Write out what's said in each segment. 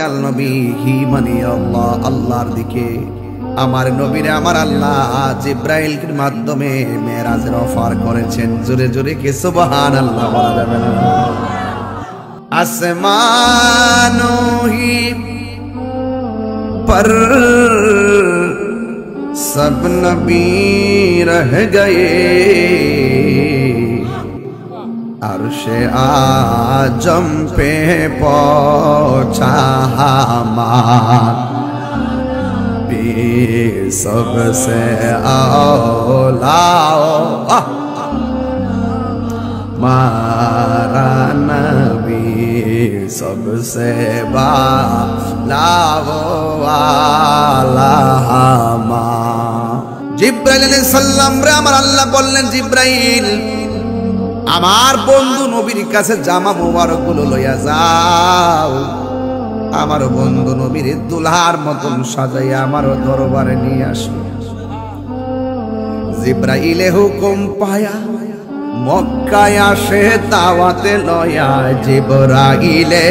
ইলাল নবী হি মানে আল্লাহ, আল্লাহর দিকে। আমার নবীরে আমার আল্লাহ জিব্রাইলের মাধ্যমে মেরাজের অফার করেছেন। জোরে জোরে কি সুবহানাল্লাহ বলা যাবে না? আসমানো হি पर सब नबी रह गए, अर्शे आजम पे पहुंचा हमारे सबसे औला मारा नबी सबसे জিব্রাইল আলাইহিস সালাম রে আমার আল্লাহ বললেন, জিব্রাইল আমার বন্ধু নবীর কাছে জামা মোবারক গুলো লইয়া যাও, আমার বন্ধু নবীর দুলহার মতন সাজাইয়া আমার দরবারে নিয়ে আসো। জিব্রাইলে হুকুম পায়া মক্কায় আসে দাওয়াতে লয়া, জিব্রাইলে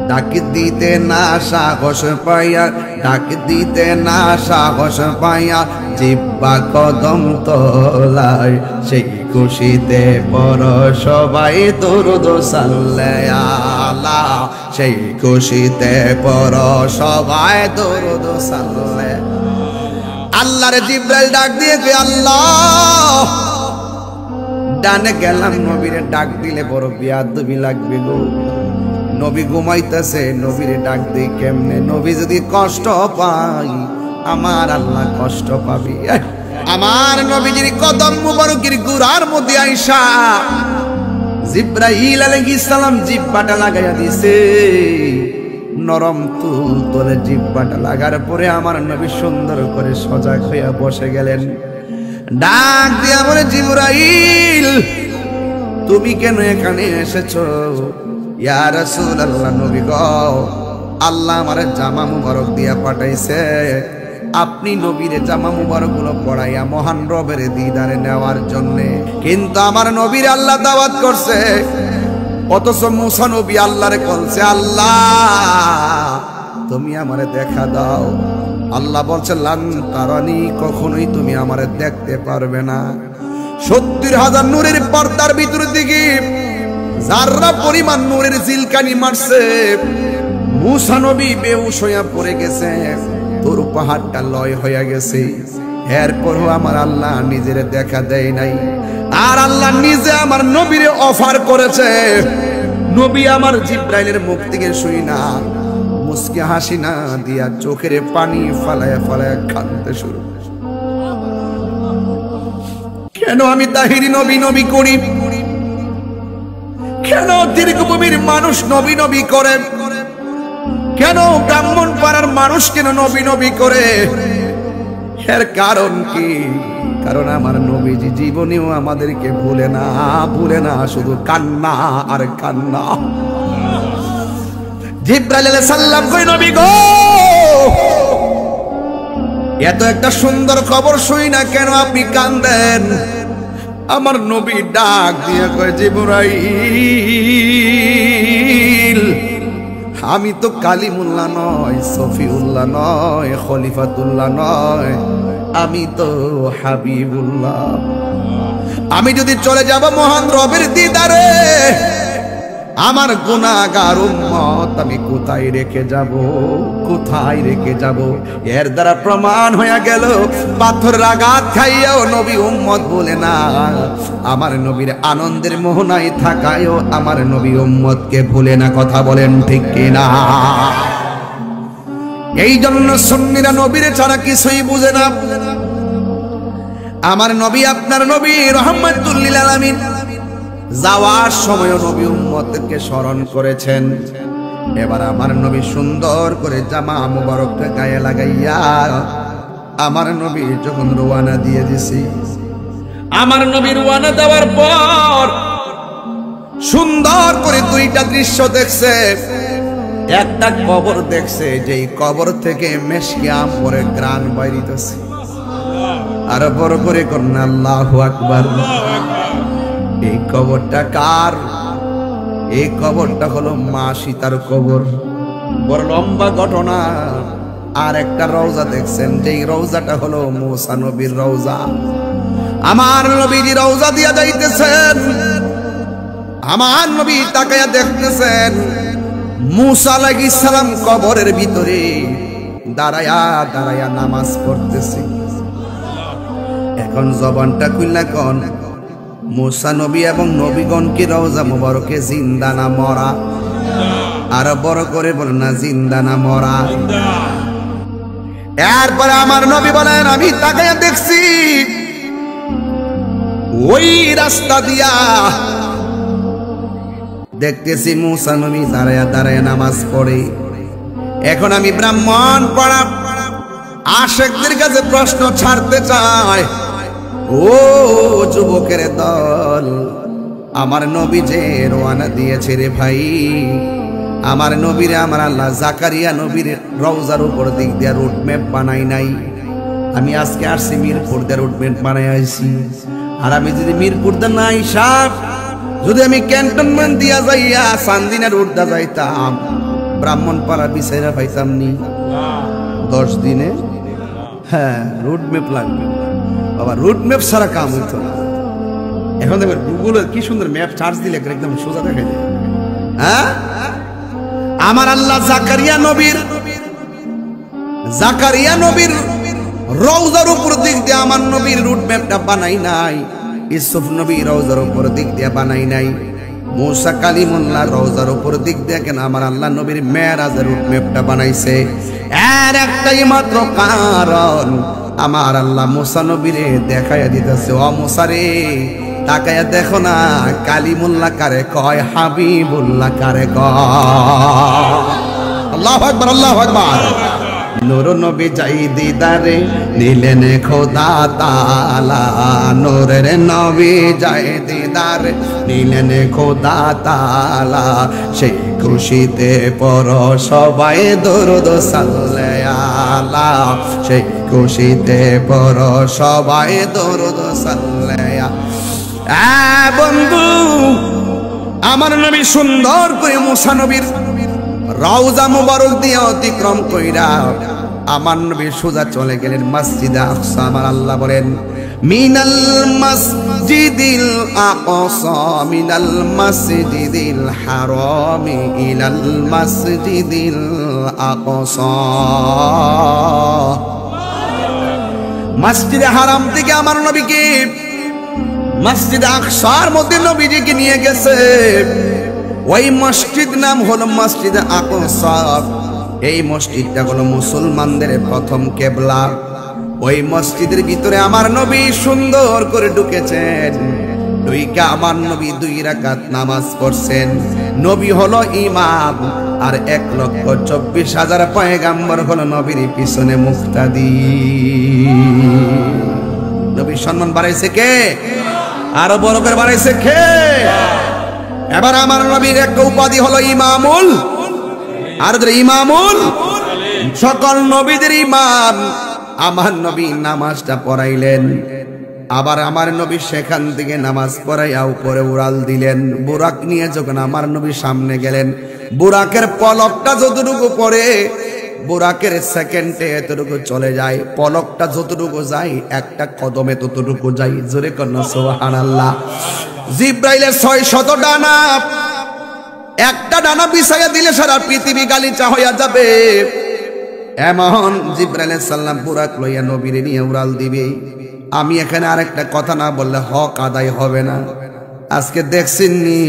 ডাক দিতে না সাহস পাইয়া, ডাক দিতে না সাহস পাইয়া জিব্বা কদম তোলায়, সেই খুশিতে পর সবাই দরুদ সাল্লাল্লাহ, সেই খুশিতে পর সবাই দরুদ সাল্লাল্লাহ। আল্লাহরে জিব্রাইল ডাক দিয়েছে, আল্লাহ ডানে গেলাম, নবীরে ডাক দিলে বড় বিয়াদবি লাগবে গো। নবী ঘুমাইতেছে, নবীরে ডাক দিই কেমনে? নবী যদি কষ্ট পাই আমার আল্লাহ কষ্ট পাবি। আমার নবীজির কদম মুবারকের গুড়ার মধ্যে আইসা জিব্রাইল আলাইহিস সালাম জিব্বাটা লাগাইয়া দিছে। নরম তুল তোলে জিব্বাটা লাগার পরে আমার নবী সুন্দর করে সজাগ হইয়া বসে গেলেন। ডাক দিয়া বলে, জিব্রাইল তুমি কেন এখানে এসেছো? ইয়া রাসূলুল্লাহ, নবী গো আল্লাহ আমারে জামা মুবারক দিয়া পাঠাইছে, আপনি নবীরে জামা মুবারক গুলো পড়াইয়া মহান রবের দিদারে নেওয়ার জন্যে। কিন্তু আমার নবীর আল্লাহ দাওয়াত করছে, অথচ মুসা নবী আল্লাহরে বলছে, আল্লাহ তুমি আমারে দেখা দাও। আল্লাহ বলছে, লান তারানি, কখনোই তুমি আমারে দেখতে পারবে না। ৭০,০০০ নূরের পর্দার ভিতর দিকে যারা পরিমাণ নূরের জিলকানি মারছে, মুসা নবী বেহুশ হইয়া পড়ে গেছে, তোর পাহাড়টা লয় হইয়া গেছে। এরপরও আমার আল্লাহ নিজের দেখা দেয় নাই। আর আল্লাহ নিজে আমার নবীরে অফার করেছে। নবী আমার জিব্রাইলের মুখ থেকে শুই না মুস্কি হাসি না দিয়া চোখের পানি ফালায়া ফালায়া কাঁদতে শুরু। কেন আমি তাহিরি নবী নবী করি? কেন দীর্ঘভূমির মানুষ নবী নবী করে? কেন ব্রাহ্মণ পাড়ার মানুষ কেন নবী নবী করে? এর কারণ কি? কারণ আমার নবীজি জীবনেও আমাদেরকে ভুলে না, ভুলে না, শুধু কান্না আর কান্না। জিব্রাইল আলাইহিস সালাম কই, নবী গো এত একটা সুন্দর খবর শুই না, কেন আপনি কান্দেন? আমার নবী ডাক দিয়ে কয়, জিবরাইল আমি তো কালিমুল্লাহ নয়, সফিউল্লাহ নয়, খলিফাতুল্লাহ নয়, আমি তো হাবিবুল্লাহ। আমি যদি চলে যাব মহান রবের দিদারে, আমার গুনাহগার উম্মত আমি কোথায় রেখে যাব? কোথায় রেখে যাব? এর দ্বারা প্রমাণ হয়ে গেল, পাথরের আঘাত খাইয়াও নবী উম্মত বলে না। আমার নবীর আনন্দের মোহনায় থাকায়ও আমার নবী উম্মতকে ভুলে না। কথা বলেন ঠিক কিনা? এই জন্য সুন্নিরা নবীর ছাড়া কিছুই বুঝে না। আমার নবী আপনার নবী রাহমাতুল লিল আলামিন যাওয়ার সময় নবী উম্মতকে স্মরণ করেছেন। এবার আমার নবী সুন্দর করে জামা মুবারকটা গায়ে লাগাইয়া আমার নবী যখন রওনা দিয়ে দিছি, আমার নবী রওনা দেওয়ার পর সুন্দর করে দুইটা দৃশ্য দেখছে। একটা কবর দেখছে, যেই কবর থেকে মেশকি আম্বরের ঘ্রাণ বাইরিতেছে। আর বড় করে কন্যা আল্লাহু আকবার। এই কবরটা কার? এই কবরটা হলো মা সীতার কবর। বড় লম্বা ঘটনা। আর একটা রওজা দেখছেন, যেই রওজাটা হলো মুসা নবীর রওজা। আমার নবীজি রওজা দিয়া যাইতেছেন, আমার নবী তাকায়া দেখতেছেন মুসা আলাইহিস সালাম কবরের ভিতরে দাঁড়ায়া দাঁড়ায়া নামাজ পড়তেছে। এখন জবানটা খুললা কোন মুসা নবী এবং নবীগণ কি রওজা মুবারকে জিন্দা না মরা? আর বড় করে বলেন না জিন্দা না মরা? এরপরে আমার নবী বলেন আমি তাকায়া দেখছি ওই রাস্তা দিয়া দেখতেছি মুসা নবী দাঁড়ায়া দাঁড়ায়া নামাজ পড়ে। এখন আমি ব্রাহ্মণ পড়া আশেকদের কাছে প্রশ্ন ছাড়তে চাই, ও যুবকের দল, আমার নবী যে রওনা দিয়েছে রে ভাই, আমার নবীরে আমার আল্লাহ জাকারিয়া নবীর রওজার উপর দিক দিয়ে রুট ম্যাপ বানাই নাই। আমি আজকে আসছি মিরপুর দিয়ে রুট ম্যাপ বানাই আইছি। আর আমি যদি মিরপুর দিয়ে না আইসাব, যদি আমি ক্যান্টনমেন্ট দিয়া যাইয়া চান্দিনা রুট দা যাইতাম, ব্রাহ্মণপাড়া বিচাইরা পাইতাম নি 10 দিনে। হ্যাঁ, রুট ম্যাপ লাগবে বাবা, রুট ম্যাপ ছাড়া কাম হইতো না। এখন দেখবেন গুগলে কি সুন্দর ম্যাপ চার্জ দিলে একদম সোজা দেখা যায়। হ্যাঁ, আমার আল্লাহ জাকারিয়া নবীর রওজার উপর দিক দিয়ে আমার নবীর রুট ম্যাপটা বানাই নাই। ইউসুফ নবী রওজার উপর দিক দিয়ে বানাই নাই। মুসা কালিমুল্লাহ রওজার উপর দিক দিয়ে কেন আমার আল্লাহ নবীর মেরাজের রুট ম্যাপটা বানাইছে। এর একটাই মাত্র কারণ, আমার আল্লাহ মুসা নবীরে দেখাইয়া দিতেছে, ও মুসা রে তাকায়া দেখো না, কালিমুল্লাহ কারে কয়, হাবিবুল্লাহ কারে কয়। আল্লাহু আকবার, আল্লাহু আকবার। নূর নবী যাই দিদারে নিলেন খোদা তাআলা, নূরের নবী যাই দিদারে নিলেন খোদা তাআলা, সেই খুশিতে পড়ো সবাই দরুদ সাল্লাল্লাহ, সেই খুশিতে পড়ো সবাই দরুদ সাল্লাল্লাহ। বন্ধু, আমার নবী সুন্দর করে মুসা নবীর রওজা মুবারক দিয়ে অতিক্রম কইরা আমার নবী সোজা চলে গেলেন মসজিদে আকসা। আমার আল্লাহ বলেন, মিনাল মসজিদিল আকসা মিনাল মসজিদিল হারামি ইলাল মসজিদিল আকসা। মসজিদে হারাম থেকে আমার নবীকে মসজিদে আকসার মধ্যে নবীজিকে নিয়ে গেছে। ওই মসজিদ নাম হলো মসজিদে আকসা। এই মসজিদটা হলো মুসলমানদের প্রথম কেবলা। ওই মসজিদের ভিতরে আমার নবী সুন্দর করে ঢুকেছেন। আমার নবী 2 রাকাত নামাজ পড়ছেন। নবী হলো ইমাম, আর 1,24,000 পয়গাম্বর হলো নবীর পিছনে মুক্তাদি। নবীর সম্মান বাড়াইছে কে? আরো বড় করে বাড়াইছে কে? এবার আমার নবীর একটা উপাধি হলো ইমামুল, আর ইমামুল সকল নবীদের ইমাম। আমার নবী নামাজটা পড়াইলেন, আবার আমার নবী সেখান থেকে নামাজ পড়াইয়া উপরে উড়াল দিলেন। বুরাক নিয়ে যখন আমার নবী সামনে গেলেন, বুরাকের পলকটা যতটুকু পড়ে, বুরাকের সেকেন্ডে এতটুকু চলে যায়। পলকটা যতটুকু যায়, একটা কদমে ততটুকু যায়। জোরে কন্যা সুবহানাল্লাহ। জিব্রাইলের 600 ডানা, একটা ডানা বিছাইয়া দিলে সারা পৃথিবী গালিচা হইয়া যাবে। এমন জিব্রাইল সাল্লাম বুরাক লইয়া নবীরে নিয়ে উড়াল দিবে। আমি এখানে আরেকটা কথা না বললে হক আদায় হবে না। আজকে দেখছেননি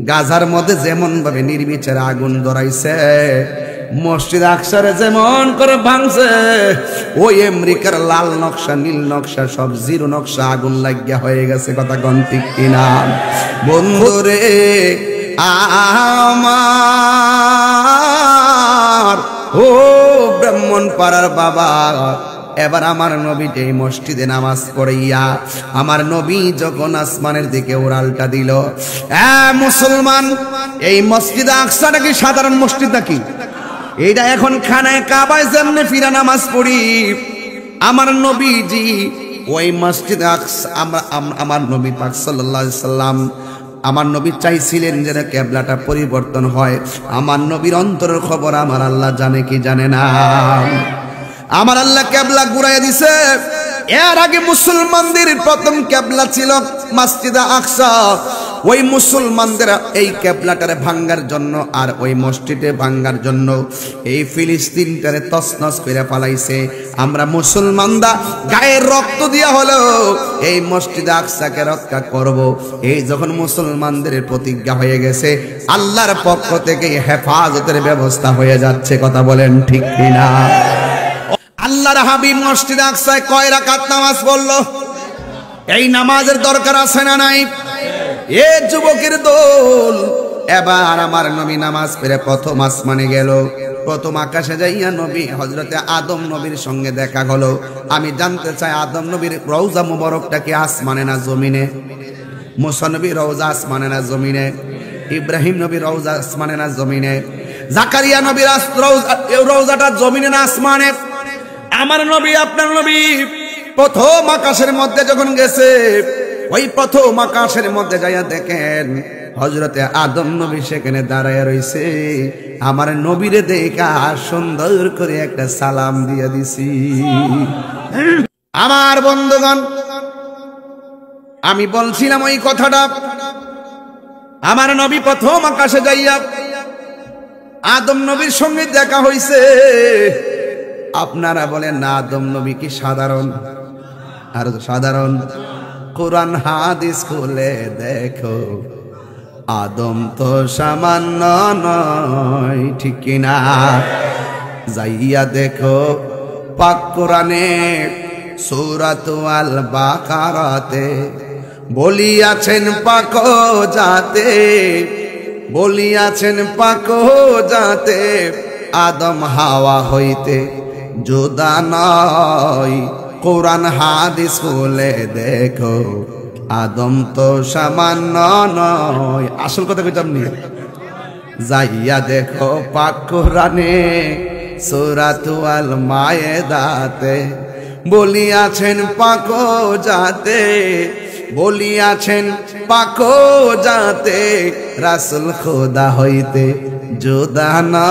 গাজার মধ্যে যেমন ভাবে নির্বিচারে আগুন ধরাইছে, মসজিদ আকসারে যেমন করে ভাঙছে, ওই আমেরিকার লাল নকশা নীল নকশা সব জিরো নকশা আগুন লাগিয়া হয়ে গেছে। কথা কোন ঠিক কিনা বন্ধুরে? আমার ও ব্রাহ্মণ পাড়ার বাবা, এবার আমার নবী এই মসজিদে নামাজ পড়াইয়া আমার নবী যখন আসমানের দিকে উড়ালটা দিল, মুসলমান, এই মসজিদ আকসা নাকি সাধারণ মসজিদ নাকি? এইটা এখন খানায় কাবায় যেমনে ফিরা নামাজ পড়ি, আমার নবীজি ওই মসজিদ আকসা, আমার নবী পাক সাল্লাল্লাহু আলাইহি সাল্লাম আমার নবী চাইছিলেন যেন কিবলাটা পরিবর্তন হয়। আমার নবীর অন্তরের খবর আমার আল্লাহ জানে কি জানে না? আমার আল্লাহ কিবলা ঘুরাইয়া দিছে। এর আগে মুসলমানদের প্রথম কিবলা ছিল মসজিদে আকসা। ওই মুসলমানদের এই কিবলাটারে ভাঙ্গার জন্য আর ওই মসজিদে ভাঙ্গার জন্য এই ফিলিস্তিনটারে তছনছ করে পালাইছে। আমরা মুসলমানরা গায়ের রক্ত দিয়া হলো এই মসজিদে আকসাকে রক্ষা করব। এই যখন মুসলমানদের প্রতিজ্ঞা হয়ে গেছে, আল্লাহর পক্ষ থেকে হেফাজতের ব্যবস্থা হয়ে যাচ্ছে। কথা বলেন ঠিক কিনা? আল্লাহর হাবিব মসজিদে আকসায় কয় রাকাত নামাজ পড়লো? এই নামাজের দরকার আছে না নাই? এ যুবকের দল, এবার আমার নবী নামাজ পড়ে প্রথম আসমানে গেল। প্রথম আকাশে যাইয়া নবী হযরতে আদম নবীর সঙ্গে দেখা হলো। আমি জানতে চাই আদম নবীর রওজা মুবারকটা কি আসমানে না জমিনে? মুসা নবীর রওজা আসমানে না জমিনে? ইব্রাহিম নবীর রওজা আসমানে না জমিনে? জাকারিয়া নবীর রওজাটা জমিনে না আসমানে? আমার নবী আপনার নবী প্রথম আকাশের মধ্যে যখন গেছে, ওই প্রথম আকাশের মধ্যে যাইয়া দেখেন হযরতে আদম নবী সেখানে দাঁড়ায় রইছে। আমার নবীরে দেখা সুন্দর করে একটা সালাম দিয়ে দিছি। আমার বন্ধুগণ, আমি বলছিলাম ওই কথাটা, আমার নবী প্রথম আকাশে যাইয়া আদম নবীর সঙ্গে দেখা হইছে। আপনারা বলেন না আদম নবী কি সাধারণ? আর সাধারণ? কোরআন হাদিস খুলে দেখো, আদম তো সামান্য নয়, ঠিক কিনা? যাইয়া দেখো পাক কোরআনে সূরাত আল বাকারাতে বলিয়াছেন পাক জাতে, বলিয়াছেন পাক জাতে আদম হাওয়া হইতে জুদা নয়। কোরআন হাদিস খুলে দেখো, আদম তো সামান্য নয়। আসল কথা কইতাম নি? যাইয়া দেখো পাক কোরআনে সূরাত আল মায়েদাতে বলিয়াছেন পাক জাতে, বলিয়াছেন পাক জাতে রাসূল খোদা হইতে জুদা না।